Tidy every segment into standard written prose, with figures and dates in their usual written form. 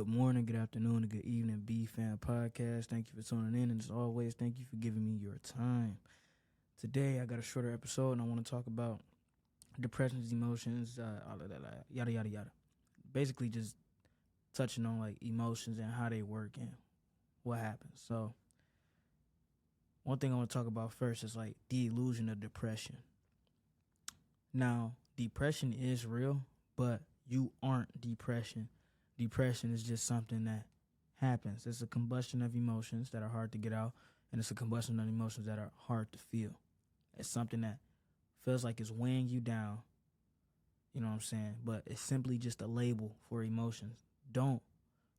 Good morning, good afternoon, and good evening, B Fan Podcast. Thank you for tuning in, and as always, thank you for giving me your time. Today, I got a shorter episode, and I want to talk about depression's emotions, all of that, yada yada yada. Basically, just touching on like emotions and how they work and what happens. So, one thing I want to talk about first is like the illusion of depression. Now, depression is real, but you aren't depression. Depression is just something that happens. It's a combustion of emotions that are hard to get out, and it's a combustion of emotions that are hard to feel. It's something that feels like it's weighing you down, you know what I'm saying? But it's simply just a label for emotions.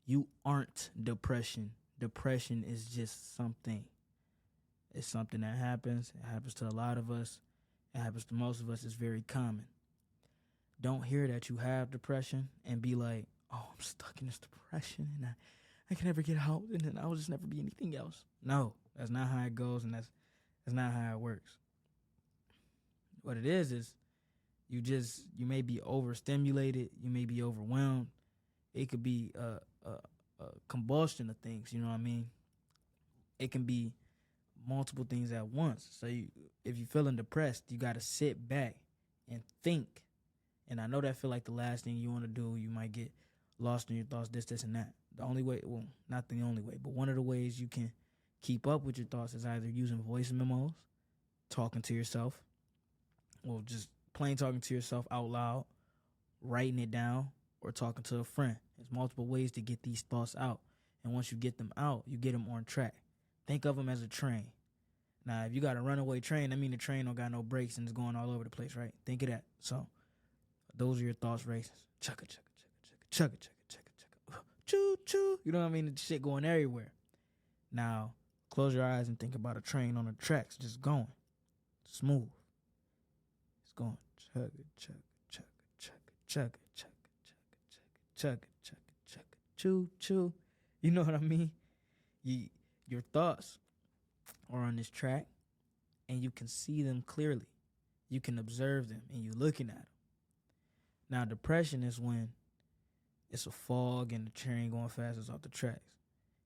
You aren't depression. Depression is just something. It's something that happens. It happens to a lot of us. It happens to most of us. It's very common. Don't hear that you have depression and be like, oh, I'm stuck in this depression and I can never get out and then I'll just never be anything else. No, that's not how it goes, and that's not how it works. What it is you may be overstimulated, you may be overwhelmed. It could be a combustion of things, you know what I mean? It can be multiple things at once. So if you're feeling depressed, you got to sit back and think. And I know that feel like the last thing you want to do. You might get lost in your thoughts, this, and that. The only way, well, not the only way, but one of the ways you can keep up with your thoughts is either using voice memos, talking to yourself, or just plain talking to yourself out loud, writing it down, or talking to a friend. There's multiple ways to get these thoughts out. And once you get them out, you get them on track. Think of them as a train. Now, if you got a runaway train, that means the train don't got no brakes and it's going all over the place, right? Think of that. So those are your thoughts racing. Chugga, chugga, chugga, chugga, chugga, chugga, chugga, chugga. Choo, choo. You know what I mean? The shit going everywhere. Now, close your eyes and think about a train on the tracks just going. Smooth. It's going. Chugga, chugga, chugga, chugga, chugga, chugga, chugga, chugga, chugga, chugga, chugga. Choo, choo. You know what I mean? Your thoughts are on this track and you can see them clearly. You can observe them and you're looking at them. Now, depression is when it's a fog and the train going fast is off the tracks.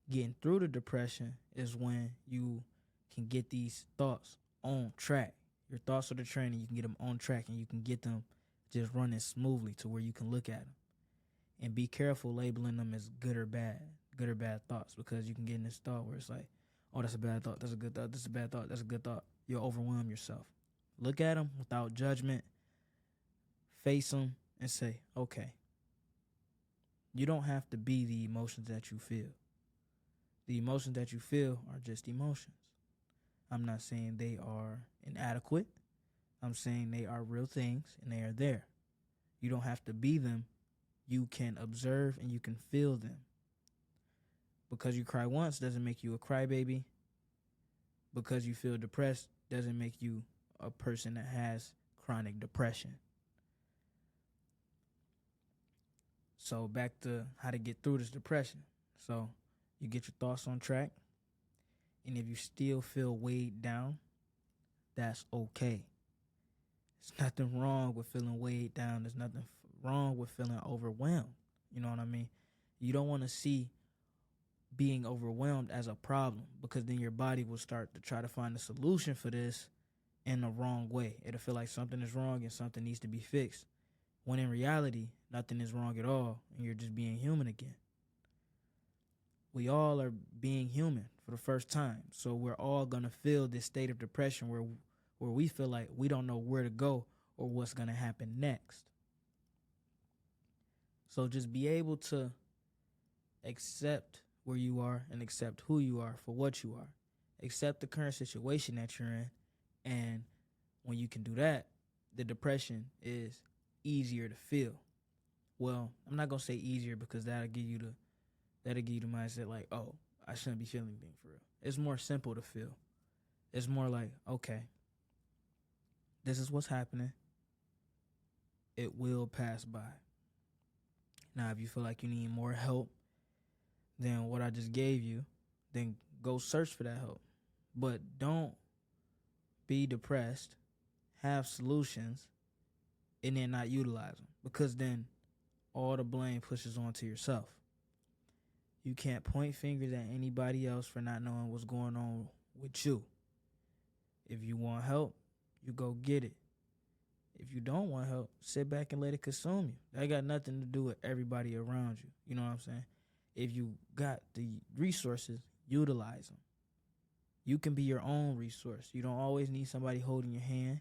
Getting through the depression is when you can get these thoughts on track. Your thoughts are the train and you can get them on track and you can get them just running smoothly to where you can look at them. And be careful labeling them as good or bad thoughts, because you can get in this thought where it's like, oh, that's a bad thought, that's a good thought, that's a bad thought, that's a good thought. You'll overwhelm yourself. Look at them without judgment, face them, and say, okay, you don't have to be the emotions that you feel. The emotions that you feel are just emotions. I'm not saying they are inadequate. I'm saying they are real things and they are there. You don't have to be them. You can observe and you can feel them. Because you cry once doesn't make you a crybaby. Because you feel depressed doesn't make you a person that has chronic depression. So back to how to get through this depression. So you get your thoughts on track. And if you still feel weighed down, that's okay. There's nothing wrong with feeling weighed down. There's nothing wrong with feeling overwhelmed. You know what I mean? You don't want to see being overwhelmed as a problem, because then your body will start to try to find a solution for this in the wrong way. It'll feel like something is wrong and something needs to be fixed, when in reality, nothing is wrong at all and you're just being human again. We all are being human for the first time. So we're all going to feel this state of depression where we feel like we don't know where to go or what's going to happen next. So just be able to accept where you are and accept who you are for what you are. Accept the current situation that you're in. And when you can do that, the depression is easier to feel. Well, I'm not going to say easier, because that'll give you the mindset like, oh, I shouldn't be feeling anything for real. It's more simple to feel. It's more like, okay, this is what's happening. It will pass by. Now, if you feel like you need more help than what I just gave you, then go search for that help. But don't be depressed, have solutions, and then not utilize them, because then all the blame pushes onto yourself. You can't point fingers at anybody else for not knowing what's going on with you. If you want help, you go get it. If you don't want help, sit back and let it consume you. That got nothing to do with everybody around you. You know what I'm saying? If you got the resources, utilize them. You can be your own resource. You don't always need somebody holding your hand.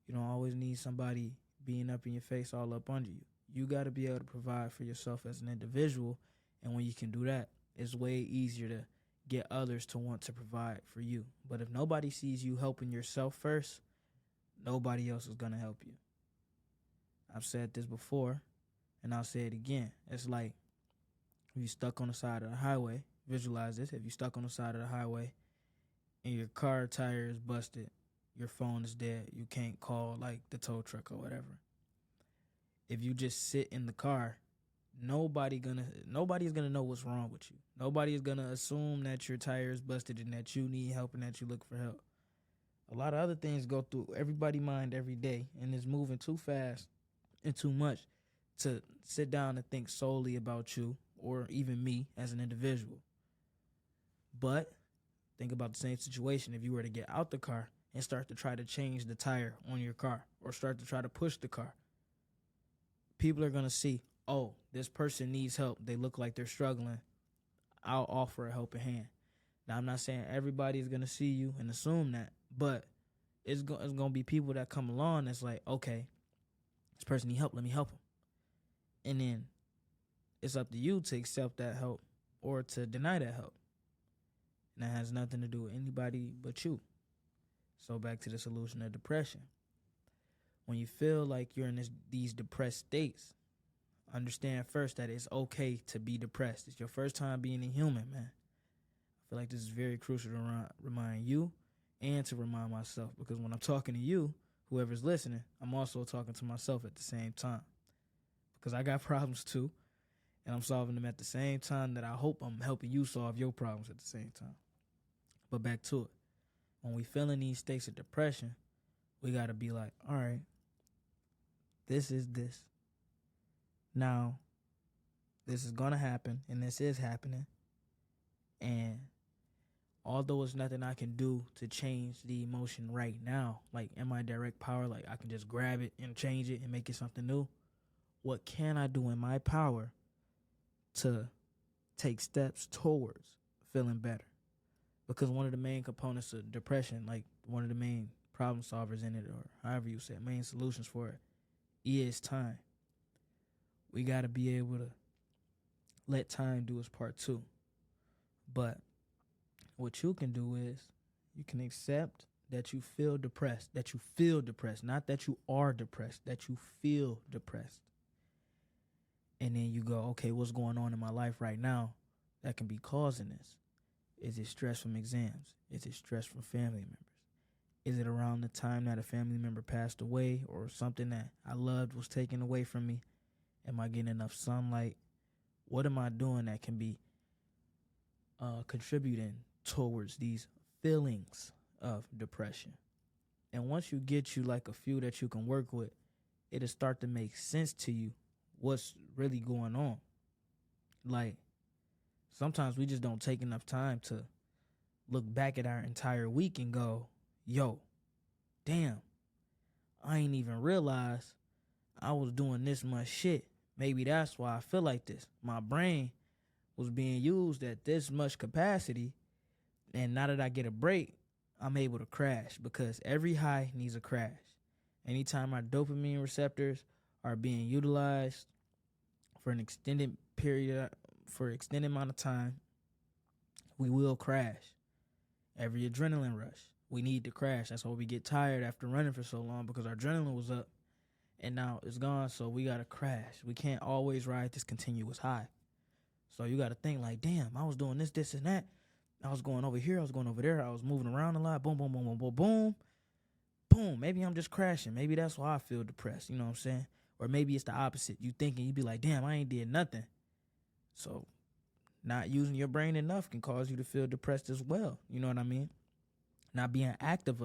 You don't always need somebody being up in your face, all up under you. You got to be able to provide for yourself as an individual. And when you can do that, it's way easier to get others to want to provide for you. But if nobody sees you helping yourself first, nobody else is going to help you. I've said this before, and I'll say it again. It's like if you're stuck on the side of the highway, visualize this. If you're stuck on the side of the highway and your car tire is busted, your phone is dead, you can't call like the tow truck or whatever. If you just sit in the car, nobody's gonna know what's wrong with you. Nobody is gonna assume that your tire is busted and that you need help and that you look for help. A lot of other things go through everybody's mind every day, and it's moving too fast and too much to sit down and think solely about you or even me as an individual. But think about the same situation. If you were to get out the car and start to try to change the tire on your car or start to try to push the car, people are going to see, oh, this person needs help. They look like they're struggling. I'll offer a helping hand. Now, I'm not saying everybody is going to see you and assume that, but it's going to be people that come along that's like, okay, this person needs help. Let me help him. And then it's up to you to accept that help or to deny that help. And that has nothing to do with anybody but you. So back to the solution of depression. When you feel like you're in these depressed states, understand first that it's okay to be depressed. It's your first time being a human, man. I feel like this is very crucial to remind you and to remind myself, because when I'm talking to you, whoever's listening, I'm also talking to myself at the same time, because I got problems too, and I'm solving them at the same time that I hope I'm helping you solve your problems at the same time. But back to it. When we feel in these states of depression, we got to be like, all right, this is this. Now, this is going to happen, and this is happening. And although it's nothing I can do to change the emotion right now, like in my direct power, like I can just grab it and change it and make it something new, what can I do in my power to take steps towards feeling better? Because one of the main components of depression, like one of the main problem solvers in it, or however you say it, main solutions for it, is time. We got to be able to let time do its part too. But what you can do is you can accept that you feel depressed, not that you are depressed, that you feel depressed. And then you go, okay, what's going on in my life right now that can be causing this? Is it stress from exams? Is it stress from family members? Is it around the time that a family member passed away or something that I loved was taken away from me? Am I getting enough sunlight? What am I doing that can be contributing towards these feelings of depression? And once you get you like a few that you can work with, it'll start to make sense to you what's really going on. Like, sometimes we just don't take enough time to look back at our entire week and go, yo, damn, I ain't even realize I was doing this much shit. Maybe that's why I feel like this. My brain was being used at this much capacity, and now that I get a break, I'm able to crash, because every high needs a crash. Anytime our dopamine receptors are being utilized for an extended period, for an extended amount of time, we will crash. Every adrenaline rush, we need to crash. That's why we get tired after running for so long, because our adrenaline was up and now it's gone, so we got to crash. We can't always ride this continuous high. So you got to think like, damn, I was doing this, and that. I was going over here, I was going over there, I was moving around a lot, boom, boom, boom, boom, boom, boom. Boom, maybe I'm just crashing. Maybe that's why I feel depressed, you know what I'm saying? Or maybe it's the opposite. You thinking, you be like, damn, I ain't did nothing. So not using your brain enough can cause you to feel depressed as well. You know what I mean? Not being active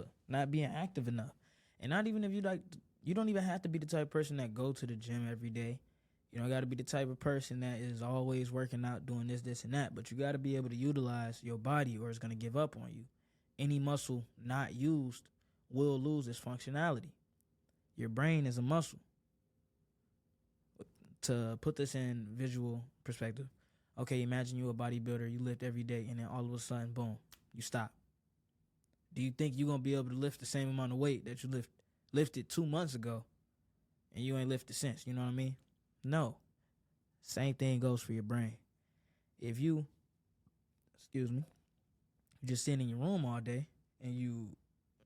enough. And not even if you don't even have to be the type of person that go to the gym every day. You don't got to be the type of person that is always working out, doing this, and that. But you got to be able to utilize your body or it's going to give up on you. Any muscle not used will lose its functionality. Your brain is a muscle. To put this in visual perspective, okay, imagine you a bodybuilder, you lift every day, and then all of a sudden, boom, you stop. Do you think you're going to be able to lift the same amount of weight that you lifted 2 months ago and you ain't lifted since? You know what I mean? No. Same thing goes for your brain. If you, just sitting in your room all day and you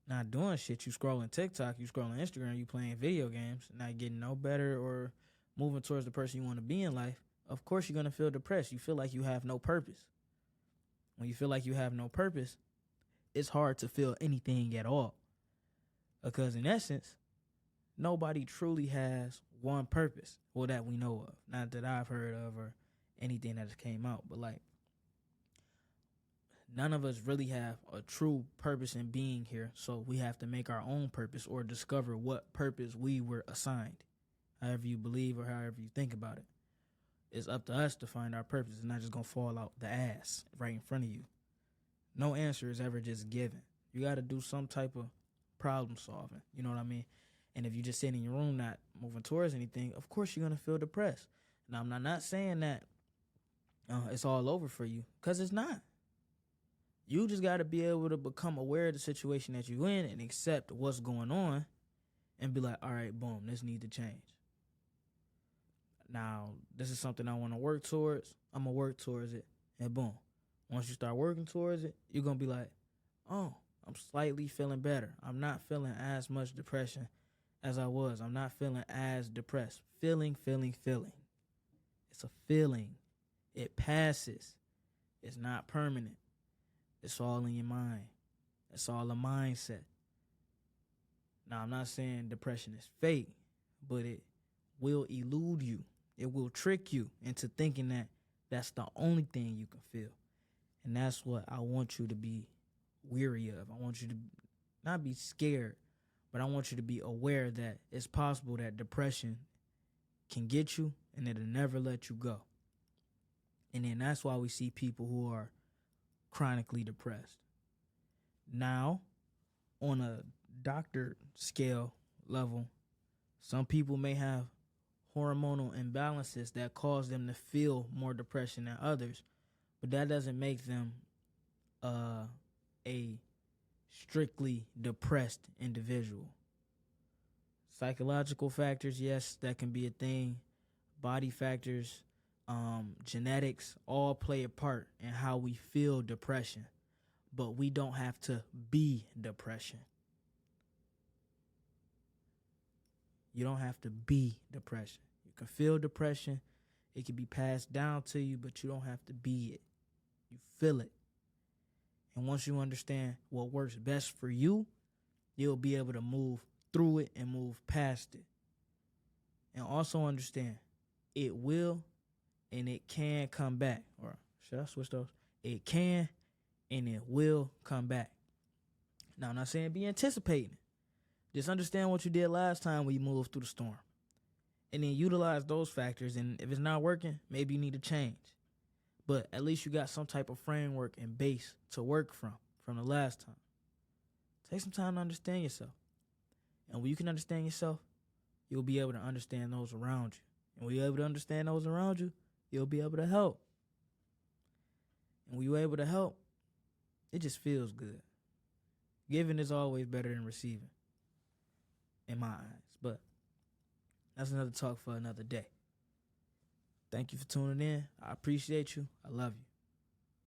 not doing shit, you scrolling TikTok, you scrolling Instagram, you playing video games, not getting no better or moving towards the person you want to be in life, of course you're going to feel depressed. You feel like you have no purpose. When you feel like you have no purpose, it's hard to feel anything at all. Because in essence, nobody truly has one purpose, well, that we know of. Not that I've heard of or anything that has came out, but like, none of us really have a true purpose in being here, so we have to make our own purpose or discover what purpose we were assigned. However you believe or however you think about it. It's up to us to find our purpose. It's not just going to fall out the ass right in front of you. No answer is ever just given. You got to do some type of problem solving. You know what I mean? And if you just sit in your room not moving towards anything, of course you're going to feel depressed. Now, I'm not saying that it's all over for you, because it's not. You just got to be able to become aware of the situation that you're in and accept what's going on and be like, all right, boom, this needs to change. Now, this is something I want to work towards. I'm going to work towards it. And boom, once you start working towards it, you're going to be like, oh, I'm slightly feeling better. I'm not feeling as much depression as I was. I'm not feeling as depressed. Feeling. It's a feeling. It passes. It's not permanent. It's all in your mind. It's all a mindset. Now, I'm not saying depression is fake, but it will elude you. It will trick you into thinking that that's the only thing you can feel. And that's what I want you to be weary of. I want you to not be scared, but I want you to be aware that it's possible that depression can get you and it'll never let you go. And then that's why we see people who are chronically depressed. Now, on a doctor scale level, some people may have hormonal imbalances that cause them to feel more depression than others, but that doesn't make them a strictly depressed individual. Psychological factors, yes, that can be a thing. Body factors, genetics, all play a part in how we feel depression, but we don't have to be depression. You don't have to be depression. You can feel depression. It can be passed down to you, but you don't have to be it. You feel it. And once you understand what works best for you, you'll be able to move through it and move past it. And also understand, it will and it can come back. Or should I switch those? It can and it will come back. Now, I'm not saying be anticipating. Just understand what you did last time when you moved through the storm. And then utilize those factors. And if it's not working, maybe you need to change. But at least you got some type of framework and base to work from the last time. Take some time to understand yourself. And when you can understand yourself, you'll be able to understand those around you. And when you're able to understand those around you, you'll be able to help. And when you're able to help, it just feels good. Giving is always better than receiving, in my eyes. But that's another talk for another day. Thank you for tuning in. I appreciate you. I love you.